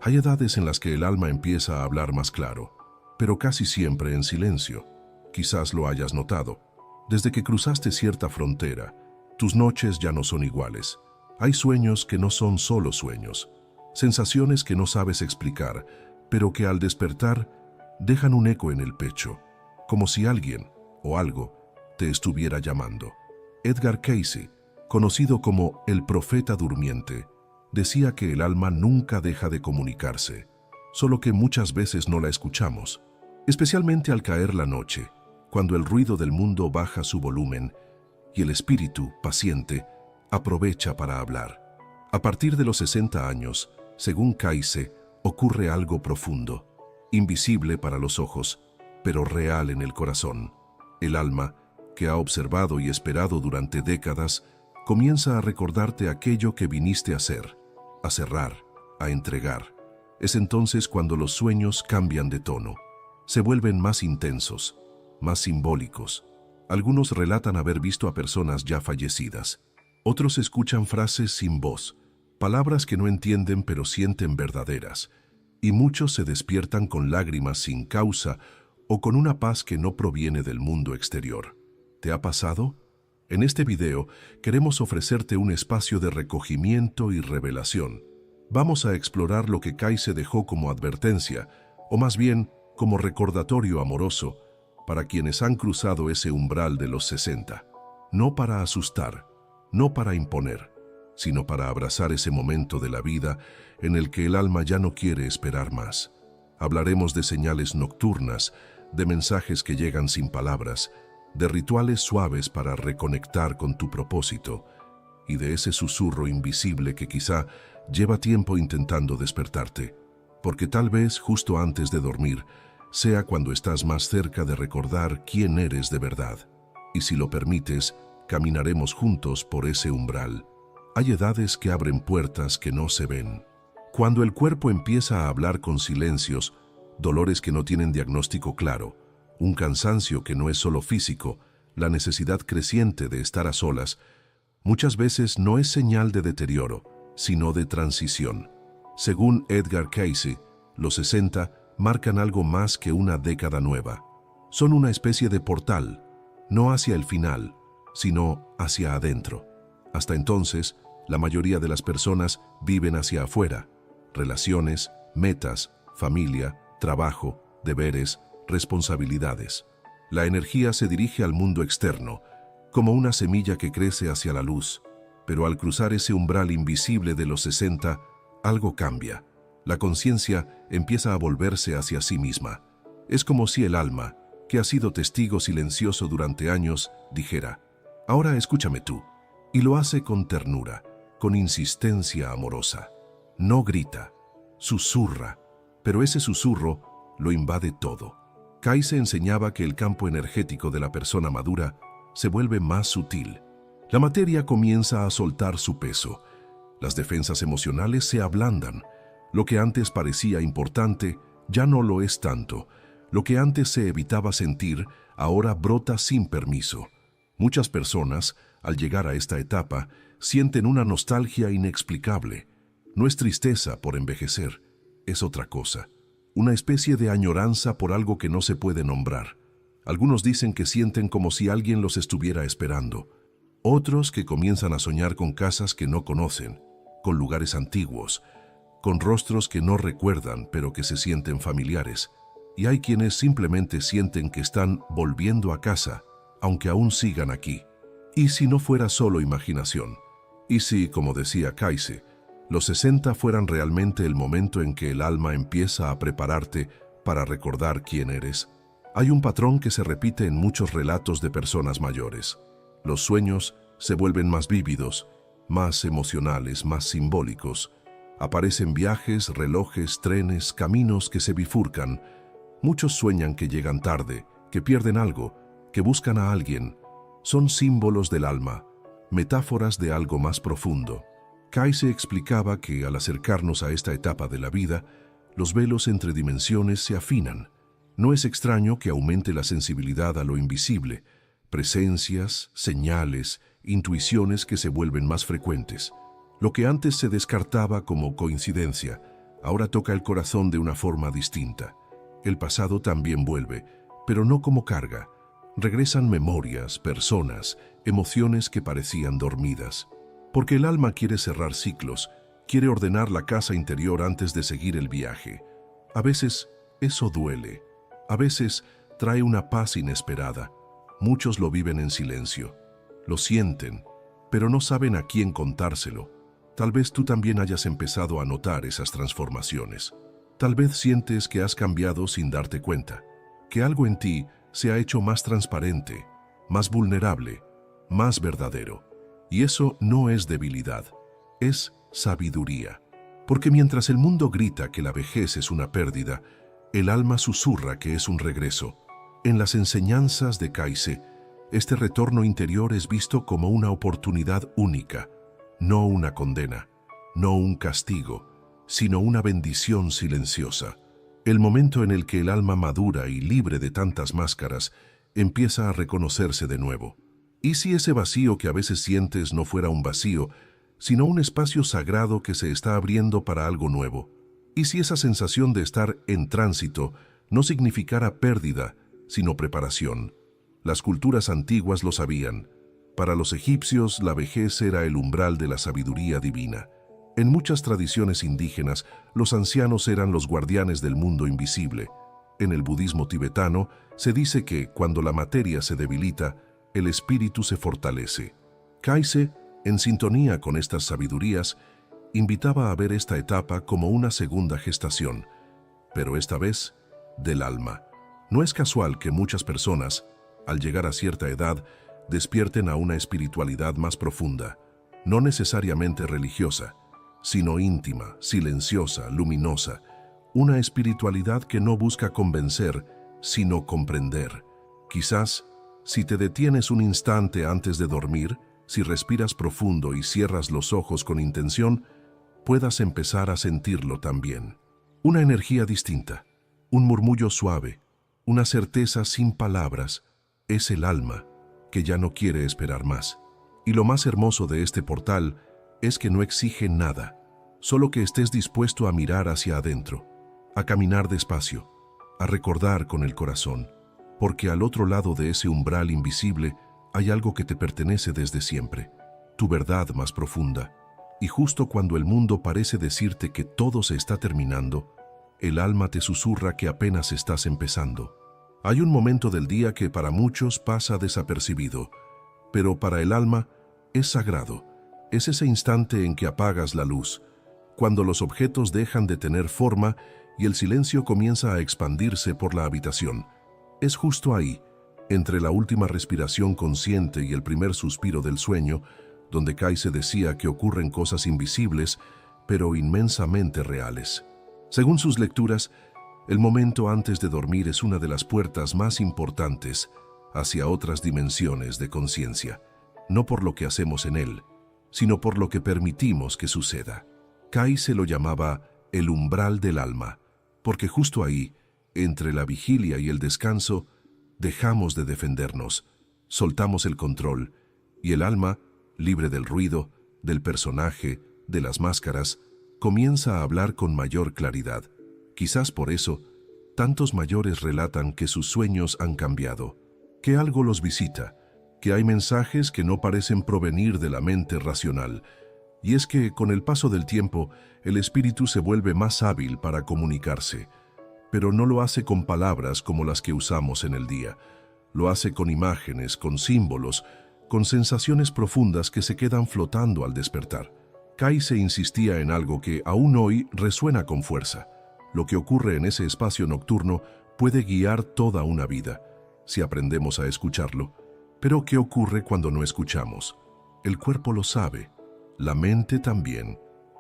Hay edades en las que el alma empieza a hablar más claro, pero casi siempre en silencio. Quizás lo hayas notado. Desde que cruzaste cierta frontera, tus noches ya no son iguales. Hay sueños que no son solo sueños, sensaciones que no sabes explicar, pero que al despertar dejan un eco en el pecho, como si alguien o algo te estuviera llamando. Edgar Cayce, conocido como el profeta durmiente, decía que el alma nunca deja de comunicarse, solo que muchas veces no la escuchamos, especialmente al caer la noche, cuando el ruido del mundo baja su volumen y el espíritu, paciente, aprovecha para hablar. A partir de los 60 años, según Cayce, ocurre algo profundo, invisible para los ojos, pero real en el corazón. El alma, que ha observado y esperado durante décadas, comienza a recordarte aquello que viniste a hacer, a cerrar, a entregar. Es entonces cuando los sueños cambian de tono, se vuelven más intensos, más simbólicos. Algunos relatan haber visto a personas ya fallecidas. Otros escuchan frases sin voz, palabras que no entienden pero sienten verdaderas. Y muchos se despiertan con lágrimas sin causa o con una paz que no proviene del mundo exterior. ¿Te ha pasado? En este video queremos ofrecerte un espacio de recogimiento y revelación. Vamos a explorar lo que Cayce dejó como advertencia, o más bien como recordatorio amoroso, para quienes han cruzado ese umbral de los 60. No para asustar, no para imponer, sino para abrazar ese momento de la vida en el que el alma ya no quiere esperar más. Hablaremos de señales nocturnas, de mensajes que llegan sin palabras, de rituales suaves para reconectar con tu propósito y de ese susurro invisible que quizá lleva tiempo intentando despertarte, porque tal vez justo antes de dormir sea cuando estás más cerca de recordar quién eres de verdad. Y si lo permites, caminaremos juntos por ese umbral. Hay edades que abren puertas que no se ven. Cuando el cuerpo empieza a hablar con silencios, dolores que no tienen diagnóstico claro, un cansancio que no es solo físico, la necesidad creciente de estar a solas, muchas veces no es señal de deterioro, sino de transición. Según Edgar Cayce, los 60 marcan algo más que una década nueva. Son una especie de portal, no hacia el final, sino hacia adentro. Hasta entonces, la mayoría de las personas viven hacia afuera. Relaciones, metas, familia, trabajo, deberes, responsabilidades. La energía se dirige al mundo externo, como una semilla que crece hacia la luz. Pero al cruzar ese umbral invisible de los 60, algo cambia. La conciencia empieza a volverse hacia sí misma. Es como si el alma, que ha sido testigo silencioso durante años, dijera: «Ahora escúchame tú». Y lo hace con ternura, con insistencia amorosa. No grita, susurra, pero ese susurro lo invade todo. Cayce enseñaba que el campo energético de la persona madura se vuelve más sutil. La materia comienza a soltar su peso. Las defensas emocionales se ablandan. Lo que antes parecía importante ya no lo es tanto. Lo que antes se evitaba sentir ahora brota sin permiso. Muchas personas, al llegar a esta etapa, sienten una nostalgia inexplicable. No es tristeza por envejecer, es otra cosa. Una especie de añoranza por algo que no se puede nombrar. Algunos dicen que sienten como si alguien los estuviera esperando. Otros que comienzan a soñar con casas que no conocen, con lugares antiguos, con rostros que no recuerdan pero que se sienten familiares. Y hay quienes simplemente sienten que están volviendo a casa, aunque aún sigan aquí. ¿Y si no fuera solo imaginación? ¿Y si, como decía Cayce, los 60 fueran realmente el momento en que el alma empieza a prepararte para recordar quién eres? Hay un patrón que se repite en muchos relatos de personas mayores. Los sueños se vuelven más vívidos, más emocionales, más simbólicos. Aparecen viajes, relojes, trenes, caminos que se bifurcan. Muchos sueñan que llegan tarde, que pierden algo, que buscan a alguien. Son símbolos del alma, metáforas de algo más profundo. Cayce explicaba que al acercarnos a esta etapa de la vida, los velos entre dimensiones se afinan. No es extraño que aumente la sensibilidad a lo invisible, presencias, señales, intuiciones que se vuelven más frecuentes. Lo que antes se descartaba como coincidencia, Ahora toca el corazón de una forma distinta. El pasado también vuelve, pero no como carga. Regresan memorias, personas, emociones que parecían dormidas. Porque el alma quiere cerrar ciclos, quiere ordenar la casa interior antes de seguir el viaje. A veces eso duele, a veces trae una paz inesperada. Muchos lo viven en silencio, lo sienten, pero no saben a quién contárselo. Tal vez tú también hayas empezado a notar esas transformaciones. Tal vez sientes que has cambiado sin darte cuenta, que algo en ti se ha hecho más transparente, más vulnerable, más verdadero. Y eso no es debilidad, es sabiduría. Porque mientras el mundo grita que la vejez es una pérdida, el alma susurra que es un regreso. En las enseñanzas de Kaize, este retorno interior es visto como una oportunidad única, no una condena, no un castigo, sino una bendición silenciosa. El momento en el que el alma madura y libre de tantas máscaras empieza a reconocerse de nuevo. ¿Y si ese vacío que a veces sientes no fuera un vacío, sino un espacio sagrado que se está abriendo para algo nuevo? ¿Y si esa sensación de estar en tránsito no significara pérdida, sino preparación? Las culturas antiguas lo sabían. Para los egipcios, la vejez era el umbral de la sabiduría divina. En muchas tradiciones indígenas, los ancianos eran los guardianes del mundo invisible. En el budismo tibetano, se dice que, cuando la materia se debilita, el espíritu se fortalece. Kaize, en sintonía con estas sabidurías, invitaba a ver esta etapa como una segunda gestación, pero esta vez del alma. No es casual que muchas personas, al llegar a cierta edad, despierten a una espiritualidad más profunda, no necesariamente religiosa, sino íntima, silenciosa, luminosa, una espiritualidad que no busca convencer, sino comprender. Quizás, si te detienes un instante antes de dormir, si respiras profundo y cierras los ojos con intención, puedas empezar a sentirlo también. Una energía distinta, un murmullo suave, una certeza sin palabras, es el alma que ya no quiere esperar más. Y lo más hermoso de este portal es que no exige nada, solo que estés dispuesto a mirar hacia adentro, a caminar despacio, a recordar con el corazón, porque al otro lado de ese umbral invisible hay algo que te pertenece desde siempre, tu verdad más profunda. Y justo cuando el mundo parece decirte que todo se está terminando, el alma te susurra que apenas estás empezando. Hay un momento del día que para muchos pasa desapercibido, pero para el alma es sagrado. Es ese instante en que apagas la luz, cuando los objetos dejan de tener forma y el silencio comienza a expandirse por la habitación. Es justo ahí, entre la última respiración consciente y el primer suspiro del sueño, donde Kaize decía que ocurren cosas invisibles, pero inmensamente reales. Según sus lecturas, el momento antes de dormir es una de las puertas más importantes hacia otras dimensiones de conciencia, no por lo que hacemos en él, sino por lo que permitimos que suceda. Kaize lo llamaba el umbral del alma, porque justo ahí, entre la vigilia y el descanso, dejamos de defendernos, soltamos el control, y el alma, libre del ruido, del personaje, de las máscaras, comienza a hablar con mayor claridad. Quizás por eso, tantos mayores relatan que sus sueños han cambiado, que algo los visita, que hay mensajes que no parecen provenir de la mente racional. Y es que, con el paso del tiempo, el espíritu se vuelve más hábil para comunicarse, pero no lo hace con palabras como las que usamos en el día. Lo hace con imágenes, con símbolos, con sensaciones profundas que se quedan flotando al despertar. Kaize insistía en algo que aún hoy resuena con fuerza. Lo que ocurre en ese espacio nocturno puede guiar toda una vida, si aprendemos a escucharlo. Pero ¿qué ocurre cuando no escuchamos? El cuerpo lo sabe, la mente también.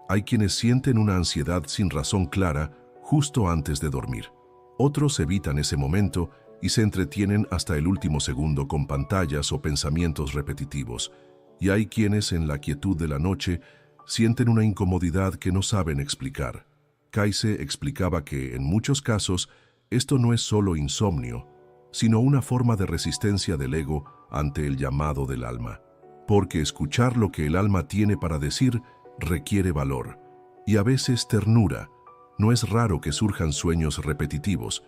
Hay quienes sienten una ansiedad sin razón clara justo antes de dormir. Otros evitan ese momento y se entretienen hasta el último segundo con pantallas o pensamientos repetitivos. Y hay quienes en la quietud de la noche sienten una incomodidad que no saben explicar. Kaize explicaba que, en muchos casos, esto no es solo insomnio, sino una forma de resistencia del ego ante el llamado del alma. Porque escuchar lo que el alma tiene para decir requiere valor, y a veces ternura, No es raro que surjan sueños repetitivos,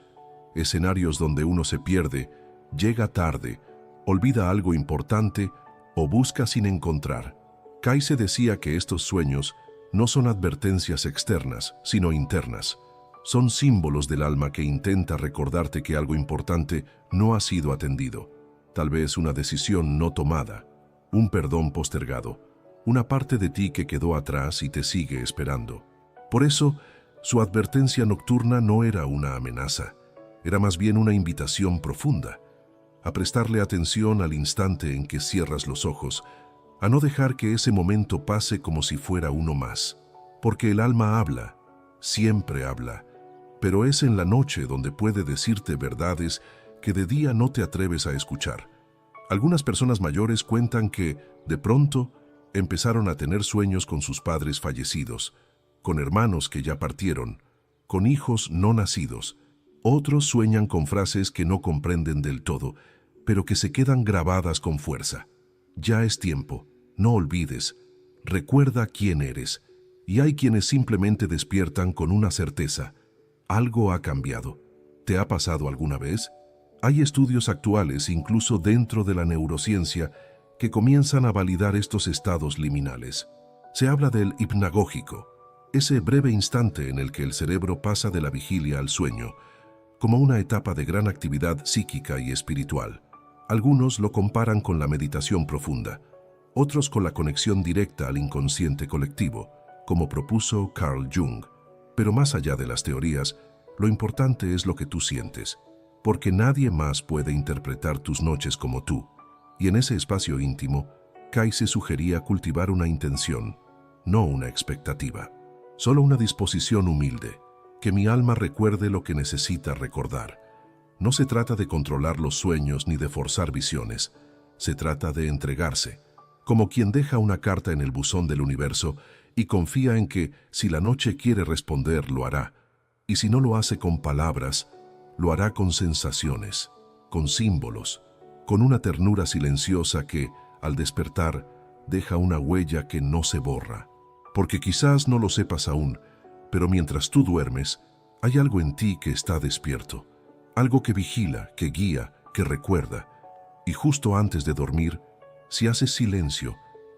escenarios donde uno se pierde, llega tarde, olvida algo importante o busca sin encontrar. Kayse decía que estos sueños no son advertencias externas, sino internas. Son símbolos del alma que intenta recordarte que algo importante no ha sido atendido. Tal vez una decisión no tomada, un perdón postergado, una parte de ti que quedó atrás y te sigue esperando. Por eso, su advertencia nocturna no era una amenaza, era más bien una invitación profunda, a prestarle atención al instante en que cierras los ojos, a no dejar que ese momento pase como si fuera uno más. Porque el alma habla, siempre habla, pero es en la noche donde puede decirte verdades que de día no te atreves a escuchar. Algunas personas mayores cuentan que, de pronto, empezaron a tener sueños con sus padres fallecidos, con hermanos que ya partieron, con hijos no nacidos. Otros sueñan con frases que no comprenden del todo, pero que se quedan grabadas con fuerza. Ya es tiempo, no olvides, recuerda quién eres. Y hay quienes simplemente despiertan con una certeza. Algo ha cambiado. ¿Te ha pasado alguna vez? Hay estudios actuales, incluso dentro de la neurociencia, que comienzan a validar estos estados liminales. Se habla del hipnagógico, ese breve instante en el que el cerebro pasa de la vigilia al sueño, como una etapa de gran actividad psíquica y espiritual. Algunos lo comparan con la meditación profunda, otros con la conexión directa al inconsciente colectivo, como propuso Carl Jung. Pero más allá de las teorías, lo importante es lo que tú sientes, porque nadie más puede interpretar tus noches como tú. Y en ese espacio íntimo, Kayse sugería cultivar una intención, no una expectativa, solo una disposición humilde, que mi alma recuerde lo que necesita recordar. No se trata de controlar los sueños ni de forzar visiones, se trata de entregarse, como quien deja una carta en el buzón del universo y confía en que, si la noche quiere responder, lo hará, y si no lo hace con palabras, lo hará con sensaciones, con símbolos, con una ternura silenciosa que, al despertar, deja una huella que no se borra. Porque quizás no lo sepas aún, pero mientras tú duermes, hay algo en ti que está despierto, algo que vigila, que guía, que recuerda. Y justo antes de dormir, si haces silencio,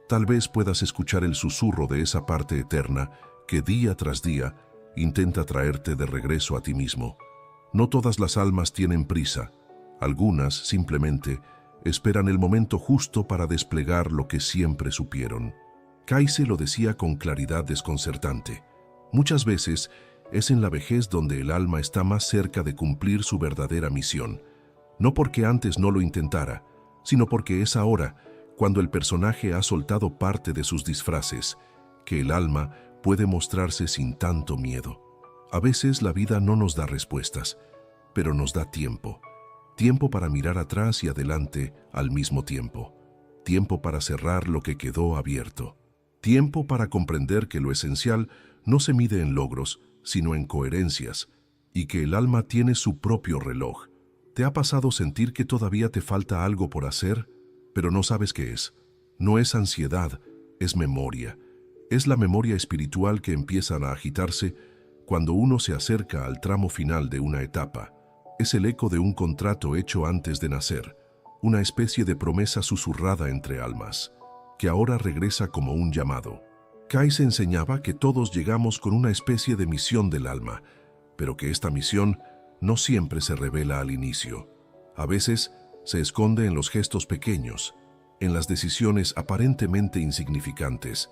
tal vez puedas escuchar el susurro de esa parte eterna que día tras día intenta traerte de regreso a ti mismo. No todas las almas tienen prisa. Algunas, simplemente, esperan el momento justo para desplegar lo que siempre supieron. Kayse lo decía con claridad desconcertante. Muchas veces es en la vejez donde el alma está más cerca de cumplir su verdadera misión. No porque antes no lo intentara, sino porque es ahora, cuando el personaje ha soltado parte de sus disfraces, que el alma puede mostrarse sin tanto miedo. A veces la vida no nos da respuestas, pero nos da tiempo. Tiempo para mirar atrás y adelante al mismo tiempo. Tiempo para cerrar lo que quedó abierto. Tiempo para comprender que lo esencial no se mide en logros, sino en coherencias, y que el alma tiene su propio reloj. ¿Te ha pasado sentir que todavía te falta algo por hacer, pero no sabes qué es? No es ansiedad, es memoria. Es la memoria espiritual que empieza a agitarse cuando uno se acerca al tramo final de una etapa. Es el eco de un contrato hecho antes de nacer, una especie de promesa susurrada entre almas, que ahora regresa como un llamado. Kayse enseñaba que todos llegamos con una especie de misión del alma, pero que esta misión no siempre se revela al inicio. A veces se esconde en los gestos pequeños, en las decisiones aparentemente insignificantes,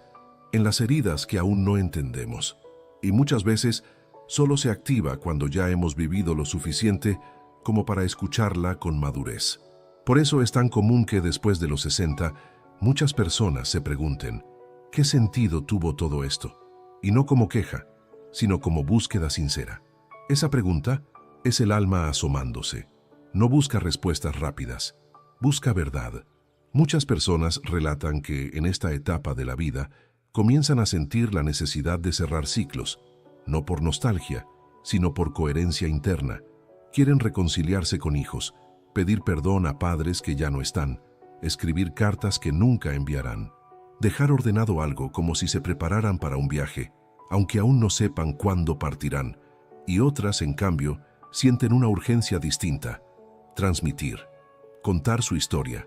en las heridas que aún no entendemos. Y muchas veces solo se activa cuando ya hemos vivido lo suficiente como para escucharla con madurez. Por eso es tan común que después de los 60, muchas personas se pregunten, ¿qué sentido tuvo todo esto? Y no como queja, sino como búsqueda sincera. Esa pregunta es el alma asomándose. No busca respuestas rápidas, busca verdad. Muchas personas relatan que en esta etapa de la vida comienzan a sentir la necesidad de cerrar ciclos, no por nostalgia, sino por coherencia interna. Quieren reconciliarse con hijos, pedir perdón a padres que ya no están, escribir cartas que nunca enviarán, dejar ordenado algo como si se prepararan para un viaje, aunque aún no sepan cuándo partirán, y otras, en cambio, sienten una urgencia distinta: transmitir, contar su historia,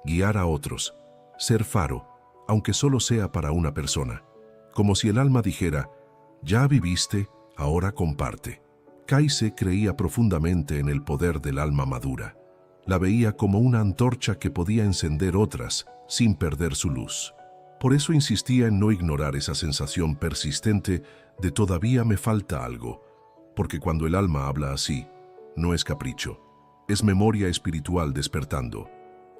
guiar a otros, ser faro, aunque solo sea para una persona. Como si el alma dijera: ya viviste, ahora comparte. Kayse creía profundamente en el poder del alma madura. La veía como una antorcha que podía encender otras sin perder su luz. Por eso insistía en no ignorar esa sensación persistente de todavía me falta algo, porque cuando el alma habla así, no es capricho, es memoria espiritual despertando.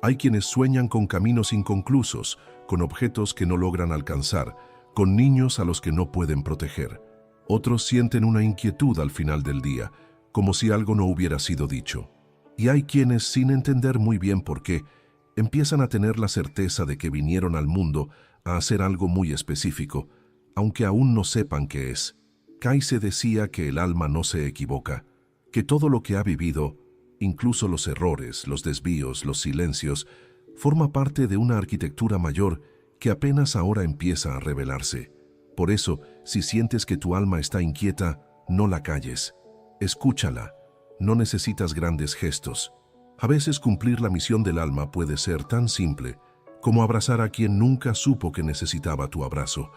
Hay quienes sueñan con caminos inconclusos, con objetos que no logran alcanzar, con niños a los que no pueden proteger. Otros sienten una inquietud al final del día, como si algo no hubiera sido dicho. Y hay quienes, sin entender muy bien por qué, empiezan a tener la certeza de que vinieron al mundo a hacer algo muy específico, aunque aún no sepan qué es. Kayse decía que el alma no se equivoca, que todo lo que ha vivido, incluso los errores, los desvíos, los silencios, forma parte de una arquitectura mayor que apenas ahora empieza a revelarse. Por eso, si sientes que tu alma está inquieta, no la calles. Escúchala. No necesitas grandes gestos. A veces cumplir la misión del alma puede ser tan simple como abrazar a quien nunca supo que necesitaba tu abrazo,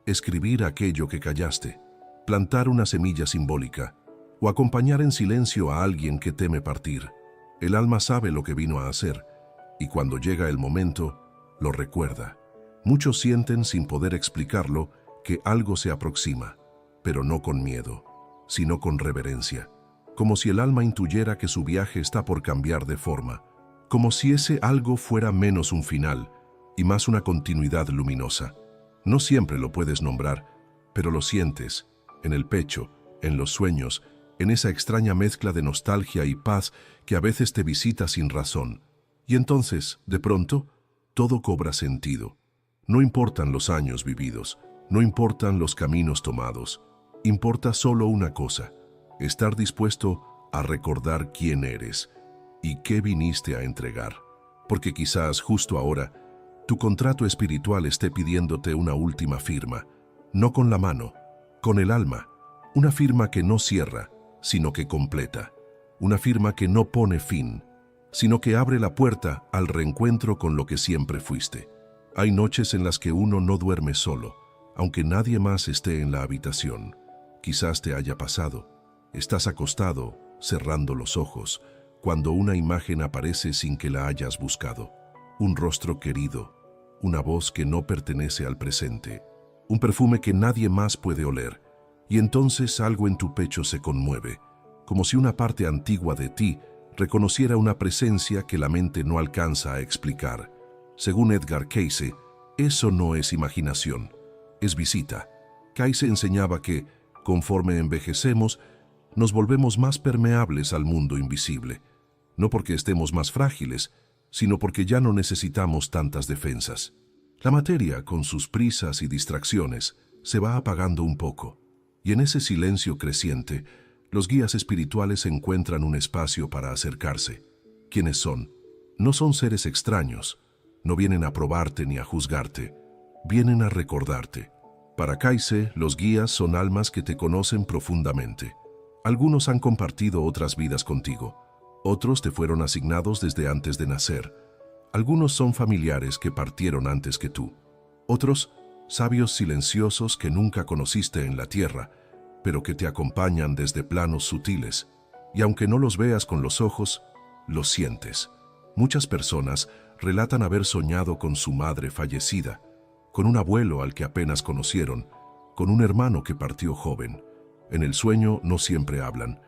escribir aquello que callaste, plantar una semilla simbólica o acompañar en silencio a alguien que teme partir. El alma sabe lo que vino a hacer y cuando llega el momento, lo recuerda. Muchos sienten, sin poder explicarlo, que algo se aproxima, pero no con miedo, sino con reverencia, como si el alma intuyera que su viaje está por cambiar de forma, como si ese algo fuera menos un final y más una continuidad luminosa. No siempre lo puedes nombrar, pero lo sientes, en el pecho, en los sueños, en esa extraña mezcla de nostalgia y paz que a veces te visita sin razón. Y entonces, de pronto, todo cobra sentido. No importan los años vividos, no importan los caminos tomados, importa solo una cosa: estar dispuesto a recordar quién eres y qué viniste a entregar. Porque quizás justo ahora, tu contrato espiritual esté pidiéndote una última firma, no con la mano, con el alma, una firma que no cierra, sino que completa, una firma que no pone fin, sino que abre la puerta al reencuentro con lo que siempre fuiste. Hay noches en las que uno no duerme solo, aunque nadie más esté en la habitación. Quizás te haya pasado. Estás acostado, cerrando los ojos, cuando una imagen aparece sin que la hayas buscado. Un rostro querido, una voz que no pertenece al presente, un perfume que nadie más puede oler, y entonces algo en tu pecho se conmueve, como si una parte antigua de ti reconociera una presencia que la mente no alcanza a explicar. Según Edgar Cayce, eso no es imaginación, es visita. Cayce enseñaba que, conforme envejecemos, nos volvemos más permeables al mundo invisible, no porque estemos más frágiles, sino porque ya no necesitamos tantas defensas. La materia, con sus prisas y distracciones, se va apagando un poco, y en ese silencio creciente, los guías espirituales encuentran un espacio para acercarse. ¿Quiénes son? No son seres extraños, no vienen a probarte ni a juzgarte, vienen a recordarte. Para Cayce, los guías son almas que te conocen profundamente. Algunos han compartido otras vidas contigo, otros te fueron asignados desde antes de nacer. Algunos son familiares que partieron antes que tú. Otros, sabios silenciosos que nunca conociste en la tierra, pero que te acompañan desde planos sutiles. Y aunque no los veas con los ojos, los sientes. Muchas personas relatan haber soñado con su madre fallecida, con un abuelo al que apenas conocieron, con un hermano que partió joven. En el sueño no siempre hablan.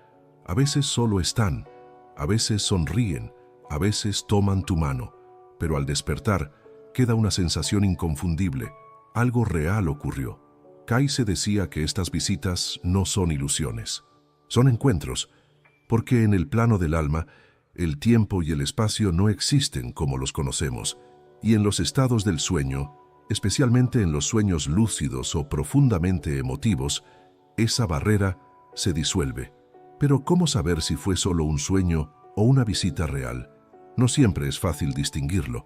A veces solo están, a veces sonríen, a veces toman tu mano, pero al despertar queda una sensación inconfundible. Algo real ocurrió. Cayce decía que estas visitas no son ilusiones, son encuentros, porque en el plano del alma, el tiempo y el espacio no existen como los conocemos, y en los estados del sueño, especialmente en los sueños lúcidos o profundamente emotivos, esa barrera se disuelve. Pero ¿cómo saber si fue solo un sueño o una visita real? No siempre es fácil distinguirlo,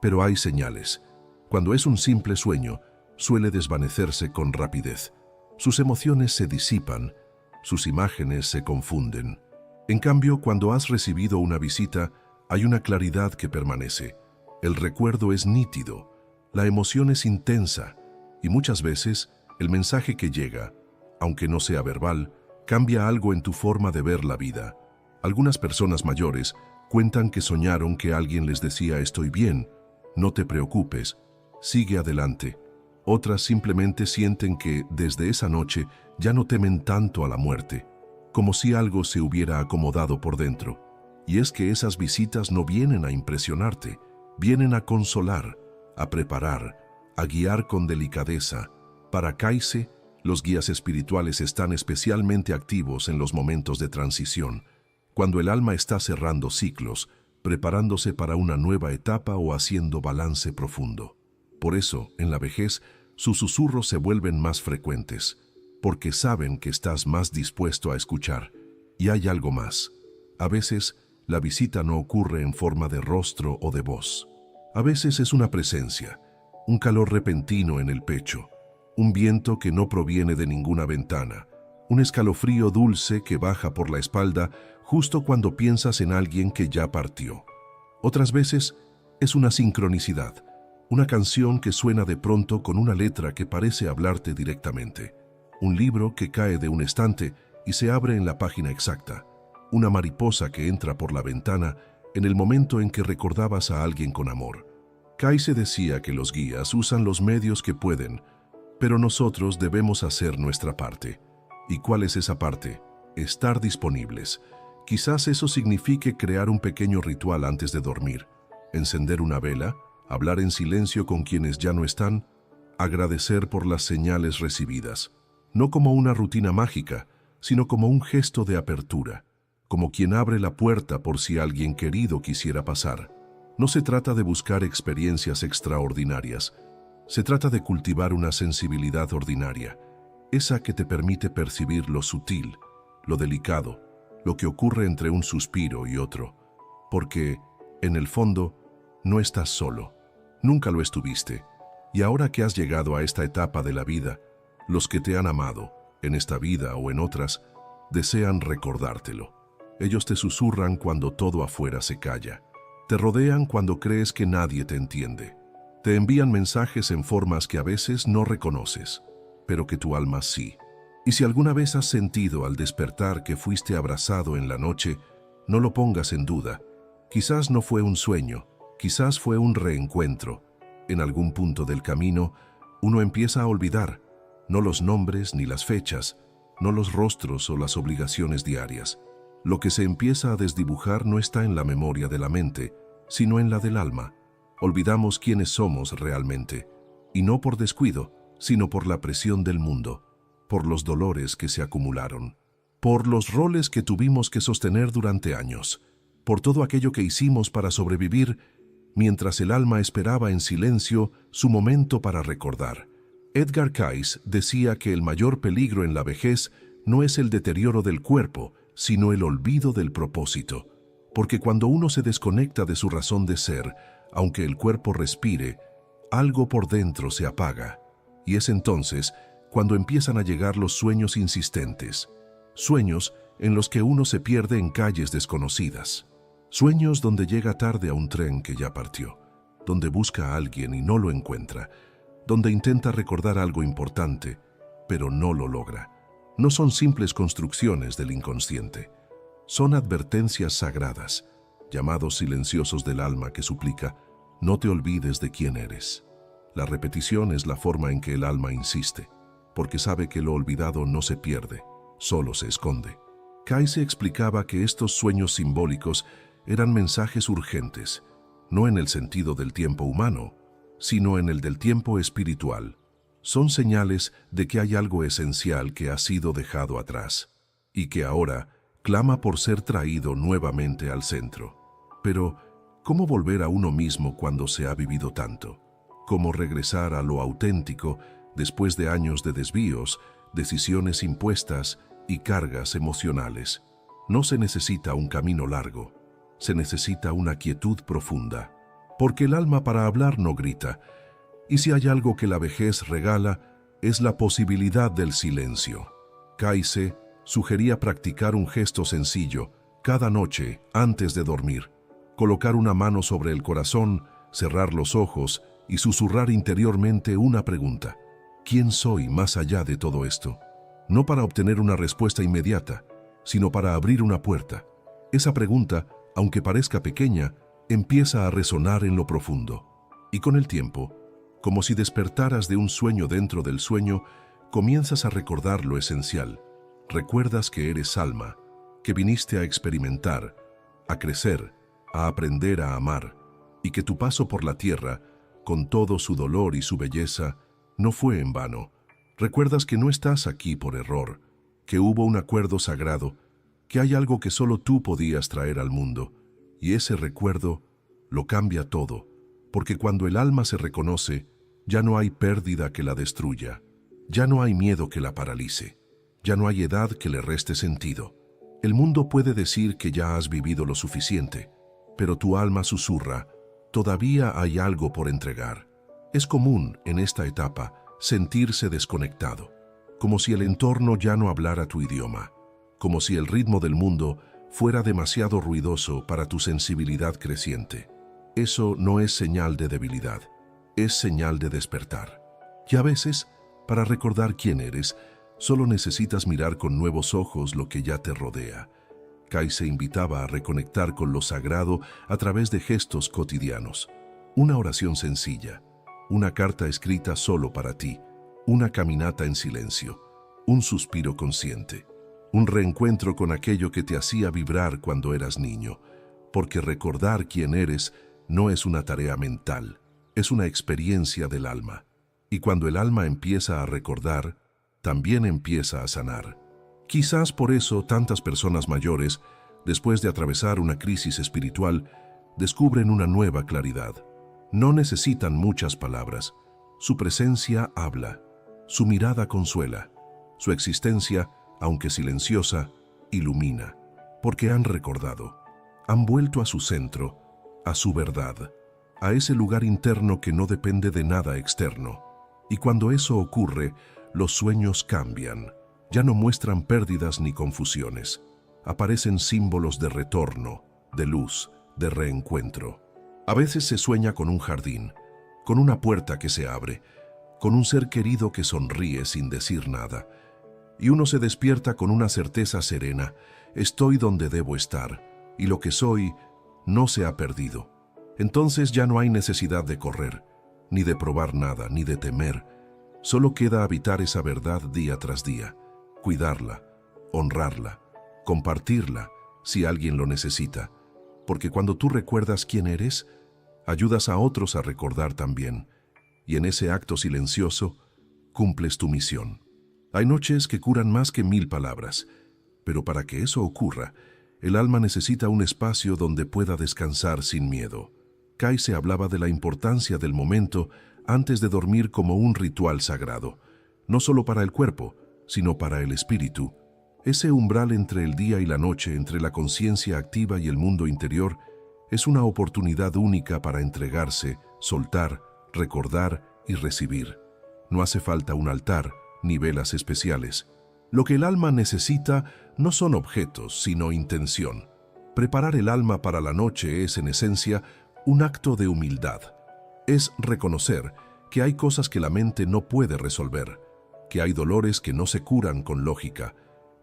pero hay señales. Cuando es un simple sueño, suele desvanecerse con rapidez. Sus emociones se disipan, sus imágenes se confunden. En cambio, cuando has recibido una visita, hay una claridad que permanece. El recuerdo es nítido, la emoción es intensa, y muchas veces el mensaje que llega, aunque no sea verbal, cambia algo en tu forma de ver la vida. Algunas personas mayores cuentan que soñaron que alguien les decía «estoy bien, no te preocupes, sigue adelante». Otras simplemente sienten que, desde esa noche, ya no temen tanto a la muerte, como si algo se hubiera acomodado por dentro. Y es que esas visitas no vienen a impresionarte, vienen a consolar, a preparar, a guiar con delicadeza. Para Kaise, los guías espirituales están especialmente activos en los momentos de transición, cuando el alma está cerrando ciclos, preparándose para una nueva etapa o haciendo balance profundo. Por eso, en la vejez, sus susurros se vuelven más frecuentes, porque saben que estás más dispuesto a escuchar. Y hay algo más. A veces, la visita no ocurre en forma de rostro o de voz. A veces es una presencia, un calor repentino en el pecho, un viento que no proviene de ninguna ventana, un escalofrío dulce que baja por la espalda justo cuando piensas en alguien que ya partió. Otras veces es una sincronicidad, una canción que suena de pronto con una letra que parece hablarte directamente, un libro que cae de un estante y se abre en la página exacta, una mariposa que entra por la ventana en el momento en que recordabas a alguien con amor. Kaise decía que los guías usan los medios que pueden, pero nosotros debemos hacer nuestra parte. ¿Y cuál es esa parte? Estar disponibles. Quizás eso signifique crear un pequeño ritual antes de dormir, encender una vela, hablar en silencio con quienes ya no están, agradecer por las señales recibidas, no como una rutina mágica, sino como un gesto de apertura, como quien abre la puerta por si alguien querido quisiera pasar. No se trata de buscar experiencias extraordinarias, se trata de cultivar una sensibilidad ordinaria, esa que te permite percibir lo sutil, lo delicado, lo que ocurre entre un suspiro y otro, porque, en el fondo, no estás solo, nunca lo estuviste, y ahora que has llegado a esta etapa de la vida, los que te han amado, en esta vida o en otras, desean recordártelo. Ellos te susurran cuando todo afuera se calla, te rodean cuando crees que nadie te entiende, te envían mensajes en formas que a veces no reconoces, pero que tu alma sí. Y si alguna vez has sentido al despertar que fuiste abrazado en la noche, no lo pongas en duda. Quizás no fue un sueño, quizás fue un reencuentro. En algún punto del camino, uno empieza a olvidar, no los nombres ni las fechas, no los rostros o las obligaciones diarias. Lo que se empieza a desdibujar no está en la memoria de la mente, sino en la del alma. Olvidamos quiénes somos realmente, y no por descuido, sino por la presión del mundo, por los dolores que se acumularon, por los roles que tuvimos que sostener durante años, por todo aquello que hicimos para sobrevivir, mientras el alma esperaba en silencio su momento para recordar. Edgar Cayce decía que el mayor peligro en la vejez no es el deterioro del cuerpo, sino el olvido del propósito, porque cuando uno se desconecta de su razón de ser, aunque el cuerpo respire, algo por dentro se apaga, y es entonces cuando empiezan a llegar los sueños insistentes, sueños en los que uno se pierde en calles desconocidas, sueños donde llega tarde a un tren que ya partió, donde busca a alguien y no lo encuentra, donde intenta recordar algo importante, pero no lo logra. No son simples construcciones del inconsciente, son advertencias sagradas, llamados silenciosos del alma que suplica, no te olvides de quién eres. La repetición es la forma en que el alma insiste, porque sabe que lo olvidado no se pierde, solo se esconde. Cayce explicaba que estos sueños simbólicos eran mensajes urgentes, no en el sentido del tiempo humano, sino en el del tiempo espiritual. Son señales de que hay algo esencial que ha sido dejado atrás, y que ahora clama por ser traído nuevamente al centro. Pero, ¿cómo volver a uno mismo cuando se ha vivido tanto? ¿Cómo regresar a lo auténtico después de años de desvíos, decisiones impuestas y cargas emocionales? No se necesita un camino largo, se necesita una quietud profunda, porque el alma para hablar no grita, y si hay algo que la vejez regala, es la posibilidad del silencio. Kaize sugería practicar un gesto sencillo cada noche antes de dormir. Colocar una mano sobre el corazón, cerrar los ojos y susurrar interiormente una pregunta. ¿Quién soy más allá de todo esto? No para obtener una respuesta inmediata, sino para abrir una puerta. Esa pregunta, aunque parezca pequeña, empieza a resonar en lo profundo. Y con el tiempo, como si despertaras de un sueño dentro del sueño, comienzas a recordar lo esencial. Recuerdas que eres alma, que viniste a experimentar, a crecer, a aprender a amar, y que tu paso por la tierra, con todo su dolor y su belleza, no fue en vano. Recuerdas que no estás aquí por error, que hubo un acuerdo sagrado, que hay algo que solo tú podías traer al mundo, y ese recuerdo lo cambia todo, porque cuando el alma se reconoce, ya no hay pérdida que la destruya, ya no hay miedo que la paralice, ya no hay edad que le reste sentido. El mundo puede decir que ya has vivido lo suficiente, pero tu alma susurra, todavía hay algo por entregar. Es común, en esta etapa, sentirse desconectado, como si el entorno ya no hablara tu idioma, como si el ritmo del mundo fuera demasiado ruidoso para tu sensibilidad creciente. Eso no es señal de debilidad, es señal de despertar. Y a veces, para recordar quién eres, solo necesitas mirar con nuevos ojos lo que ya te rodea. Kaize invitaba a reconectar con lo sagrado a través de gestos cotidianos. Una oración sencilla, una carta escrita solo para ti, una caminata en silencio, un suspiro consciente, un reencuentro con aquello que te hacía vibrar cuando eras niño, porque recordar quién eres no es una tarea mental, es una experiencia del alma. Y cuando el alma empieza a recordar, también empieza a sanar. Quizás por eso tantas personas mayores, después de atravesar una crisis espiritual, descubren una nueva claridad. No necesitan muchas palabras. Su presencia habla, su mirada consuela, su existencia, aunque silenciosa, ilumina, porque han recordado, han vuelto a su centro, a su verdad, a ese lugar interno que no depende de nada externo. Y cuando eso ocurre, los sueños cambian, ya no muestran pérdidas ni confusiones. Aparecen símbolos de retorno, de luz, de reencuentro. A veces se sueña con un jardín, con una puerta que se abre, con un ser querido que sonríe sin decir nada. Y uno se despierta con una certeza serena: estoy donde debo estar, y lo que soy no se ha perdido. Entonces ya no hay necesidad de correr, ni de probar nada, ni de temer. Solo queda habitar esa verdad día tras día, cuidarla, honrarla, compartirla si alguien lo necesita. Porque cuando tú recuerdas quién eres, ayudas a otros a recordar también. Y en ese acto silencioso, cumples tu misión. Hay noches que curan más que 1000 palabras, pero para que eso ocurra, el alma necesita un espacio donde pueda descansar sin miedo. Kaize hablaba de la importancia del momento antes de dormir como un ritual sagrado, no solo para el cuerpo, sino para el espíritu. Ese umbral entre el día y la noche, entre la conciencia activa y el mundo interior, es una oportunidad única para entregarse, soltar, recordar y recibir. No hace falta un altar ni velas especiales. Lo que el alma necesita no son objetos, sino intención. Preparar el alma para la noche es, en esencia, un acto de humildad. Es reconocer que hay cosas que la mente no puede resolver, que hay dolores que no se curan con lógica,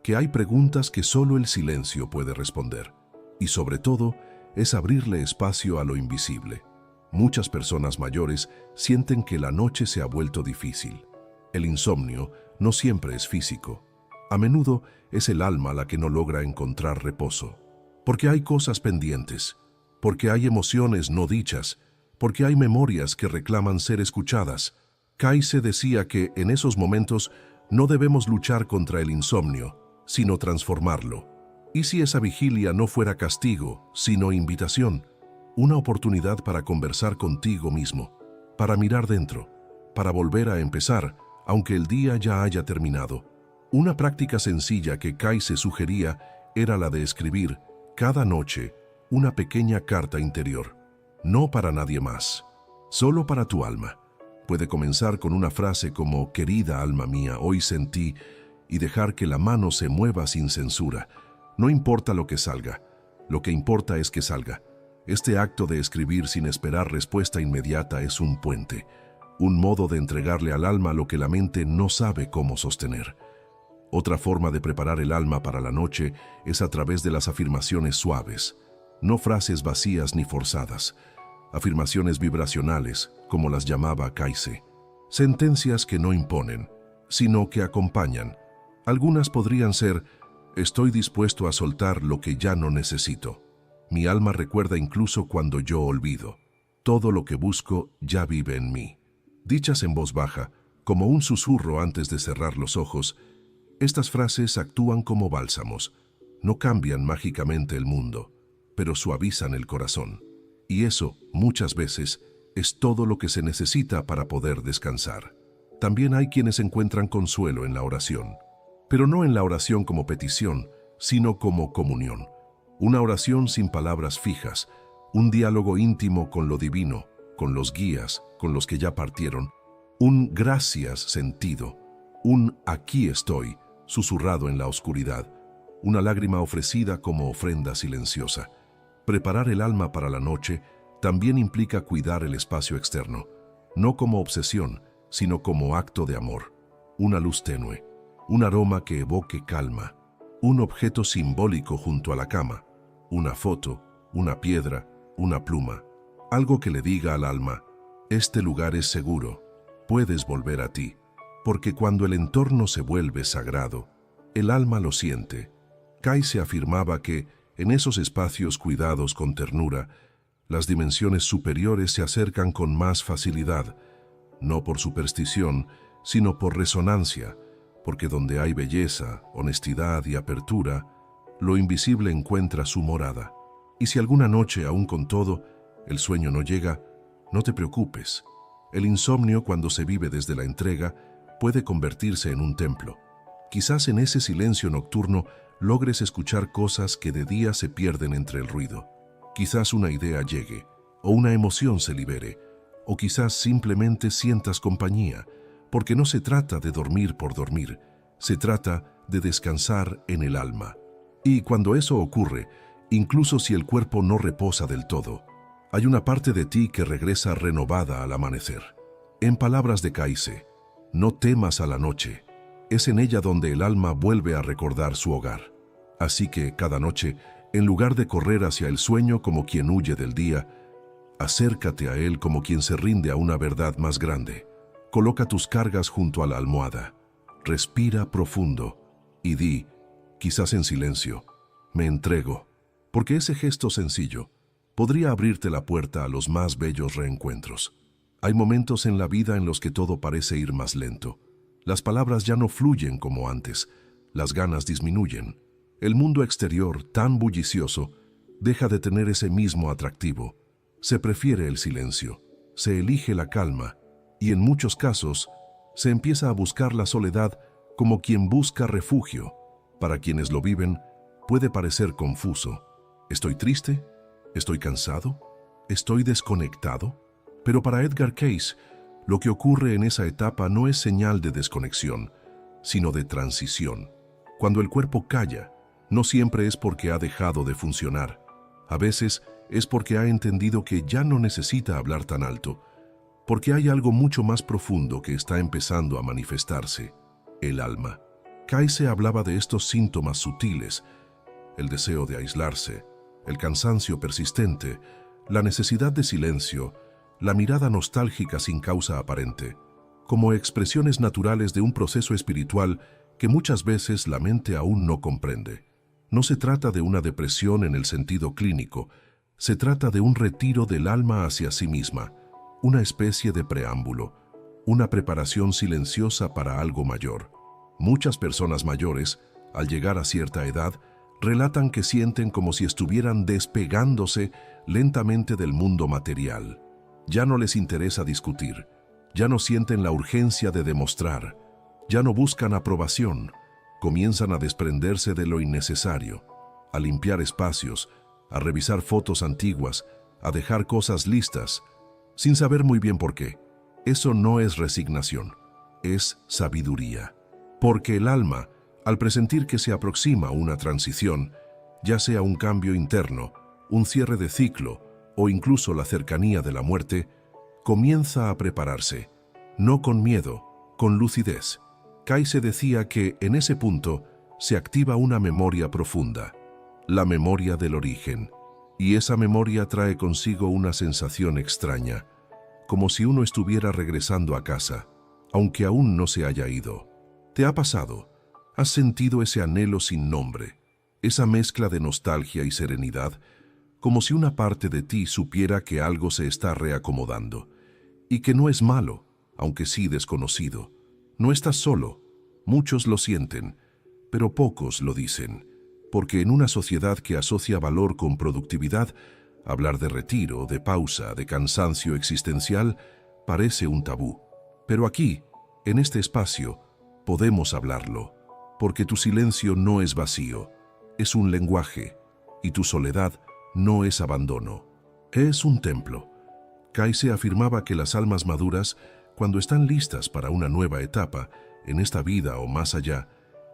que hay preguntas que solo el silencio puede responder. Y sobre todo, es abrirle espacio a lo invisible. Muchas personas mayores sienten que la noche se ha vuelto difícil. El insomnio no siempre es físico. A menudo es el alma la que no logra encontrar reposo. Porque hay cosas pendientes, porque hay emociones no dichas, porque hay memorias que reclaman ser escuchadas. Kaize decía que en esos momentos no debemos luchar contra el insomnio, sino transformarlo. ¿Y si esa vigilia no fuera castigo, sino invitación? Una oportunidad para conversar contigo mismo, para mirar dentro, para volver a empezar, aunque el día ya haya terminado. Una práctica sencilla que Kaize sugería era la de escribir, cada noche, una pequeña carta interior. No para nadie más, solo para tu alma. Puede comenzar con una frase como «Querida alma mía, hoy sentí», y dejar que la mano se mueva sin censura. No importa lo que salga, lo que importa es que salga. Este acto de escribir sin esperar respuesta inmediata es un puente, un modo de entregarle al alma lo que la mente no sabe cómo sostener. Otra forma de preparar el alma para la noche es a través de las afirmaciones suaves, no frases vacías ni forzadas, afirmaciones vibracionales, como las llamaba Kayse, sentencias que no imponen, sino que acompañan. Algunas podrían ser: estoy dispuesto a soltar lo que ya no necesito. Mi alma recuerda incluso cuando yo olvido. Todo lo que busco ya vive en mí. Dichas en voz baja, como un susurro antes de cerrar los ojos, estas frases actúan como bálsamos. No cambian mágicamente el mundo, pero suavizan el corazón. Y eso, muchas veces, es todo lo que se necesita para poder descansar. También hay quienes encuentran consuelo en la oración, pero no en la oración como petición, sino como comunión. Una oración sin palabras fijas, un diálogo íntimo con lo divino, con los guías, con los que ya partieron, un gracias sentido, un aquí estoy, susurrado en la oscuridad, una lágrima ofrecida como ofrenda silenciosa. Preparar el alma para la noche también implica cuidar el espacio externo, no como obsesión, sino como acto de amor. Una luz tenue, un aroma que evoque calma, un objeto simbólico junto a la cama, una foto, una piedra, una pluma, algo que le diga al alma: este lugar es seguro, puedes volver a ti, porque cuando el entorno se vuelve sagrado, el alma lo siente. Kayse afirmaba que, en esos espacios cuidados con ternura, las dimensiones superiores se acercan con más facilidad, no por superstición, sino por resonancia, porque donde hay belleza, honestidad y apertura, lo invisible encuentra su morada. Y si alguna noche, aún con todo, el sueño no llega, no te preocupes. El insomnio, cuando se vive desde la entrega, puede convertirse en un templo. Quizás en ese silencio nocturno logres escuchar cosas que de día se pierden entre el ruido. Quizás una idea llegue, o una emoción se libere, o quizás simplemente sientas compañía, porque no se trata de dormir por dormir, se trata de descansar en el alma. Y cuando eso ocurre, incluso si el cuerpo no reposa del todo, hay una parte de ti que regresa renovada al amanecer. En palabras de Kayse, no temas a la noche, es en ella donde el alma vuelve a recordar su hogar. Así que cada noche, en lugar de correr hacia el sueño como quien huye del día, acércate a él como quien se rinde a una verdad más grande. Coloca tus cargas junto a la almohada, respira profundo y di, quizás en silencio: me entrego, porque ese gesto sencillo podría abrirte la puerta a los más bellos reencuentros. Hay momentos en la vida en los que todo parece ir más lento. Las palabras ya no fluyen como antes, las ganas disminuyen. El mundo exterior, tan bullicioso, deja de tener ese mismo atractivo. Se prefiere el silencio, se elige la calma, y en muchos casos se empieza a buscar la soledad como quien busca refugio. Para quienes lo viven, puede parecer confuso. ¿Estoy triste? ¿Estoy cansado? ¿Estoy desconectado? Pero para Edgar Cayce, lo que ocurre en esa etapa no es señal de desconexión, sino de transición. Cuando el cuerpo calla, no siempre es porque ha dejado de funcionar. A veces es porque ha entendido que ya no necesita hablar tan alto, porque hay algo mucho más profundo que está empezando a manifestarse: el alma. Kayse hablaba de estos síntomas sutiles: el deseo de aislarse, el cansancio persistente, la necesidad de silencio, la mirada nostálgica sin causa aparente, como expresiones naturales de un proceso espiritual que muchas veces la mente aún no comprende. No se trata de una depresión en el sentido clínico, se trata de un retiro del alma hacia sí misma, una especie de preámbulo, una preparación silenciosa para algo mayor. Muchas personas mayores, al llegar a cierta edad, relatan que sienten como si estuvieran despegándose lentamente del mundo material. Ya no les interesa discutir, ya no sienten la urgencia de demostrar, ya no buscan aprobación, comienzan a desprenderse de lo innecesario, a limpiar espacios, a revisar fotos antiguas, a dejar cosas listas, sin saber muy bien por qué. Eso no es resignación, es sabiduría. Porque el alma, al presentir que se aproxima una transición, ya sea un cambio interno, un cierre de ciclo o incluso la cercanía de la muerte, comienza a prepararse, no con miedo, con lucidez. Kayse decía que en ese punto se activa una memoria profunda, la memoria del origen, y esa memoria trae consigo una sensación extraña, como si uno estuviera regresando a casa, aunque aún no se haya ido. ¿Te ha pasado? ¿Has sentido ese anhelo sin nombre, esa mezcla de nostalgia y serenidad, como si una parte de ti supiera que algo se está reacomodando, y que no es malo, aunque sí desconocido? No estás solo, muchos lo sienten, pero pocos lo dicen, porque en una sociedad que asocia valor con productividad, hablar de retiro, de pausa, de cansancio existencial, parece un tabú. Pero aquí, en este espacio, podemos hablarlo, porque tu silencio no es vacío, es un lenguaje, y tu soledad no es abandono, es un templo. Kayse afirmaba que las almas maduras, cuando están listas para una nueva etapa, en esta vida o más allá,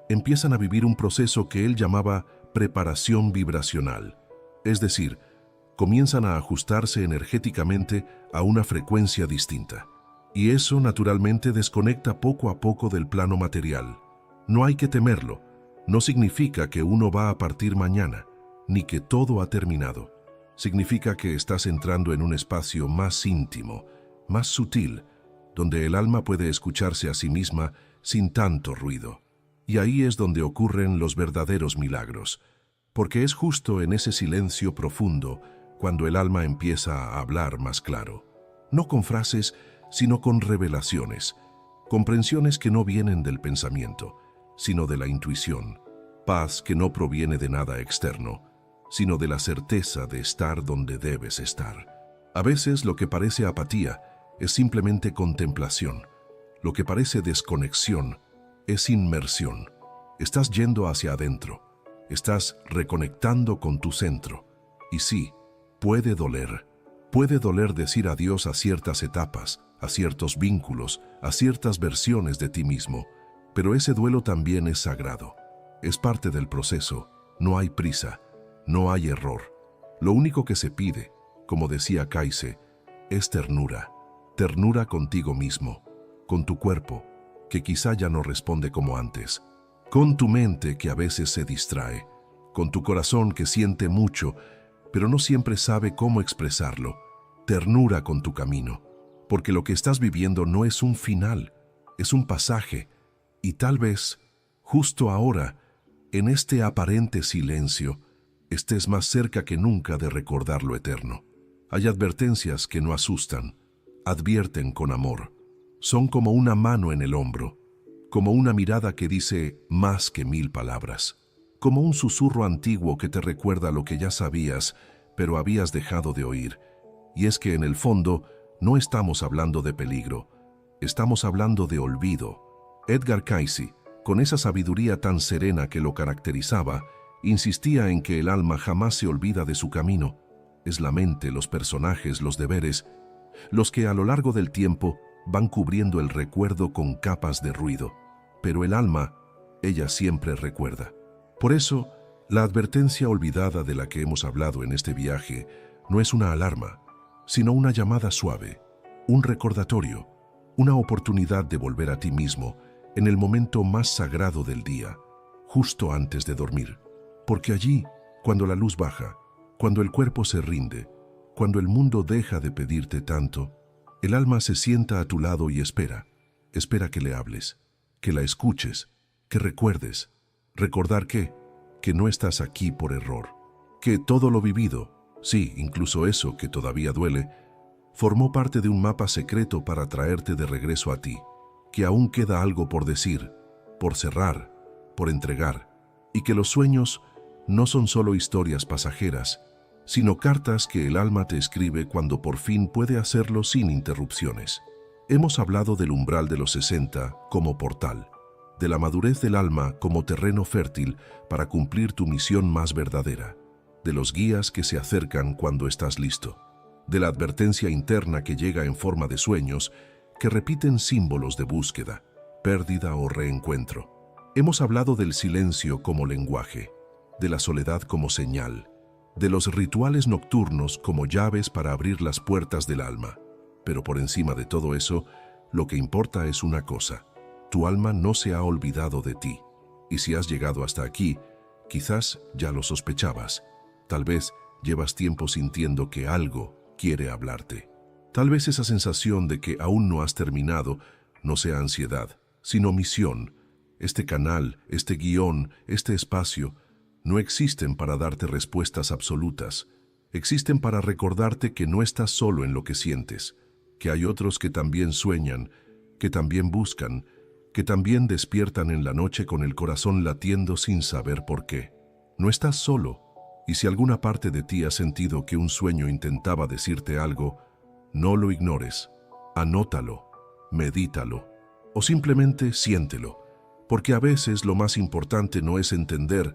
empiezan a vivir un proceso que él llamaba preparación vibracional, es decir, comienzan a ajustarse energéticamente a una frecuencia distinta. Y eso naturalmente desconecta poco a poco del plano material. No hay que temerlo, no significa que uno va a partir mañana, ni que todo ha terminado. Significa que estás entrando en un espacio más íntimo, más sutil, donde el alma puede escucharse a sí misma sin tanto ruido. Y ahí es donde ocurren los verdaderos milagros, porque es justo en ese silencio profundo cuando el alma empieza a hablar más claro. No con frases, sino con revelaciones, comprensiones que no vienen del pensamiento, sino de la intuición, paz que no proviene de nada externo, sino de la certeza de estar donde debes estar. A veces lo que parece apatía es simplemente contemplación, lo que parece desconexión es inmersión. Estás yendo hacia adentro, estás reconectando con tu centro. Y sí, puede doler decir adiós a ciertas etapas, a ciertos vínculos, a ciertas versiones de ti mismo, pero ese duelo también es sagrado. Es parte del proceso, no hay prisa, no hay error. Lo único que se pide, como decía Kayse, es ternura. Ternura contigo mismo, con tu cuerpo, que quizá ya no responde como antes, con tu mente que a veces se distrae, con tu corazón que siente mucho, pero no siempre sabe cómo expresarlo. Ternura con tu camino, porque lo que estás viviendo no es un final, es un pasaje, y tal vez, justo ahora, en este aparente silencio, estés más cerca que nunca de recordar lo eterno. Hay advertencias que no asustan, advierten con amor. Son como una mano en el hombro, como una mirada que dice más que 1000 palabras, como un susurro antiguo que te recuerda lo que ya sabías, pero habías dejado de oír. Y es que en el fondo no estamos hablando de peligro, estamos hablando de olvido. Edgar Cayce, con esa sabiduría tan serena que lo caracterizaba, insistía en que el alma jamás se olvida de su camino. Es la mente, los personajes, los deberes, los que a lo largo del tiempo van cubriendo el recuerdo con capas de ruido. Pero el alma, ella siempre recuerda. Por eso, la advertencia olvidada de la que hemos hablado en este viaje no es una alarma, sino una llamada suave, un recordatorio, una oportunidad de volver a ti mismo en el momento más sagrado del día, justo antes de dormir. Porque allí, cuando la luz baja, cuando el cuerpo se rinde, cuando el mundo deja de pedirte tanto, el alma se sienta a tu lado y espera que le hables, que la escuches, que recuerdes. Recordar que no estás aquí por error, que todo lo vivido, sí, incluso eso que todavía duele, formó parte de un mapa secreto para traerte de regreso a ti, que aún queda algo por decir, por cerrar, por entregar, y que los sueños no son solo historias pasajeras, sino cartas que el alma te escribe cuando por fin puede hacerlo sin interrupciones. Hemos hablado del umbral de los 60 como portal, de la madurez del alma como terreno fértil para cumplir tu misión más verdadera, de los guías que se acercan cuando estás listo, de la advertencia interna que llega en forma de sueños que repiten símbolos de búsqueda, pérdida o reencuentro. Hemos hablado del silencio como lenguaje, de la soledad como señal, de los rituales nocturnos como llaves para abrir las puertas del alma. Pero por encima de todo eso, lo que importa es una cosa: tu alma no se ha olvidado de ti. Y si has llegado hasta aquí, quizás ya lo sospechabas. Tal vez llevas tiempo sintiendo que algo quiere hablarte. Tal vez esa sensación de que aún no has terminado no sea ansiedad, sino misión. Este canal, este guión, este espacio, no existen para darte respuestas absolutas. Existen para recordarte que no estás solo en lo que sientes, que hay otros que también sueñan, que también buscan, que también despiertan en la noche con el corazón latiendo sin saber por qué. No estás solo, y si alguna parte de ti ha sentido que un sueño intentaba decirte algo, no lo ignores, anótalo, medítalo, o simplemente siéntelo, porque a veces lo más importante no es entender,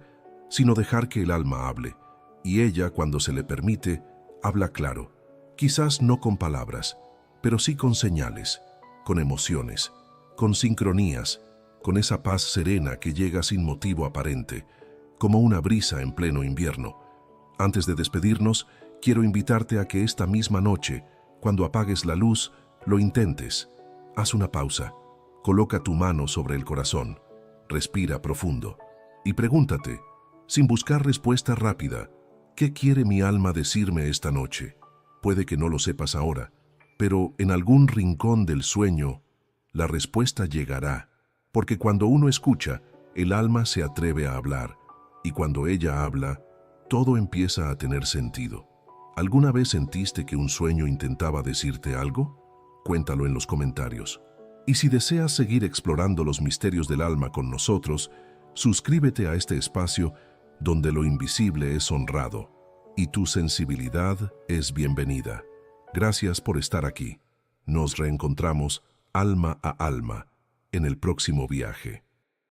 sino dejar que el alma hable, y ella, cuando se le permite, habla claro, quizás no con palabras, pero sí con señales, con emociones, con sincronías, con esa paz serena que llega sin motivo aparente, como una brisa en pleno invierno. Antes de despedirnos, quiero invitarte a que esta misma noche, cuando apagues la luz, lo intentes. Haz una pausa, coloca tu mano sobre el corazón, respira profundo y pregúntate, sin buscar respuesta rápida, ¿qué quiere mi alma decirme esta noche? Puede que no lo sepas ahora, pero en algún rincón del sueño, la respuesta llegará, porque cuando uno escucha, el alma se atreve a hablar, y cuando ella habla, todo empieza a tener sentido. ¿Alguna vez sentiste que un sueño intentaba decirte algo? Cuéntalo en los comentarios. Y si deseas seguir explorando los misterios del alma con nosotros, suscríbete a este espacio donde lo invisible es honrado y tu sensibilidad es bienvenida. Gracias por estar aquí. Nos reencontramos alma a alma en el próximo viaje.